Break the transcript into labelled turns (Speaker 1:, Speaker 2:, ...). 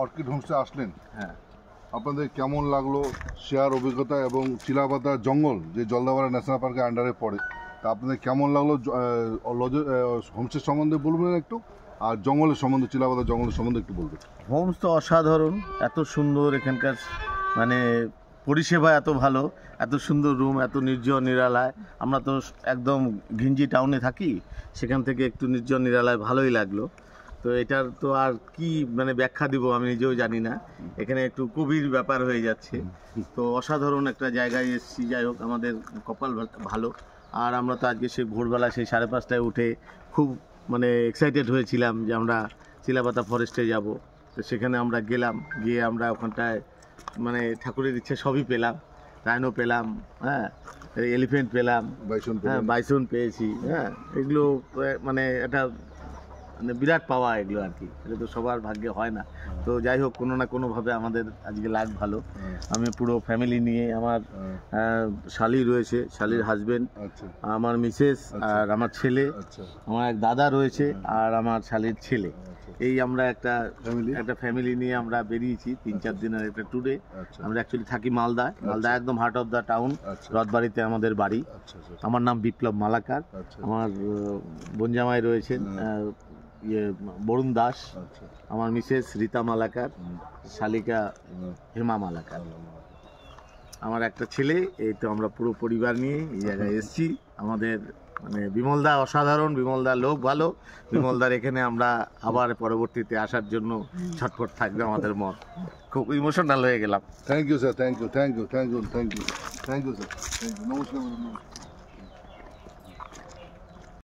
Speaker 1: Orchid হোমসে আসলেন,
Speaker 2: হ্যাঁ,
Speaker 1: আপনাদের কেমন লাগলো শেয়ার অভিজ্ঞতা? এবং চিলাপাতা জঙ্গল যে জলদাপাড়া ন্যাশনাল পার্কের আন্ডারে পড়ে, তা আপনাদের কেমন লাগলো? হোমস্টে সম্বন্ধে বলবেন একটু, আর জঙ্গলের সম্বন্ধে, চিলাপাতা জঙ্গলের সম্বন্ধে একটু বলবেন।
Speaker 2: হোমস তো অসাধারণ, এত সুন্দর এখানকার মানে পরিষেবা এত ভালো, এত সুন্দর রুম, এত নির্জন নিরালায়। আমরা তো একদম ঘিঞ্জি টাউনে থাকি, সেখান থেকে একটু নির্জন নিরালায় ভালোই লাগলো। তো এটার তো আর কি মানে ব্যাখ্যা দিব আমি নিজেও জানি না, এখানে একটু কবির ব্যাপার হয়ে যাচ্ছে। তো অসাধারণ একটা জায়গায় এসেছি, যাই হোক আমাদের কপাল ভালো। আর আমরা তো আজকে সেই ভোরবেলা সেই 5:30টায় উঠে খুব মানে এক্সাইটেড হয়েছিলাম যে আমরা চিলাপাতা ফরেস্টে যাব। তো সেখানে আমরা গেলাম, গিয়ে আমরা ওখানটায় মানে ঠাকুরের ইচ্ছে সবই পেলাম, রাইনো পেলাম, হ্যাঁ, এলিফেন্ট পেলাম, হ্যাঁ, বাইসন পেয়েছি, হ্যাঁ, এগুলো মানে এটা মানে বিরাট পাওয়া এগুলো আর কি, এটা তো সবার ভাগ্যে হয় না। তো যাই হোক, কোনো না কোনোভাবে আমাদের আজকে লাগ ভালো। আমি পুরো ফ্যামিলি নিয়ে, আমার শালি রয়েছে, শালির হাজবেন্ড, আমার মিসেস, আর আমার ছেলে, আমার এক দাদা রয়েছে, আর আমার শালির ছেলে। এই আমরা একটা ফ্যামিলি নিয়ে আমরা বেরিয়েছি 3-4 দিনের একটা ট্যুরে। আমরা অ্যাকচুয়ালি থাকি মালদা একদম হার্ট অফ দ্য টাউন, রথবাড়িতে আমাদের বাড়ি। আমার নাম বিপ্লব মালাকার, আমার বোনজামাই রয়েছেন বরুণ দাস, আমার মিসেস রীতা মালাকার, শালিকা হেমা মালাকার, আমার একটা ছেলে। এই তো আমরা পুরো পরিবার নিয়ে এই জায়গায় এসেছি। আমাদের মানে বিমলদা অসাধারণ, বিমলদা লোক ভালো, বিমলদার এখানে আমরা আবার পরবর্তীতে আসার জন্য ছটফট থাকবে আমাদের মন। খুব ইমোশনাল হয়ে গেলাম।
Speaker 1: Thank you sir, thank you, thank you, thank you, thank you, thank you sir, thank you, নমস্কার।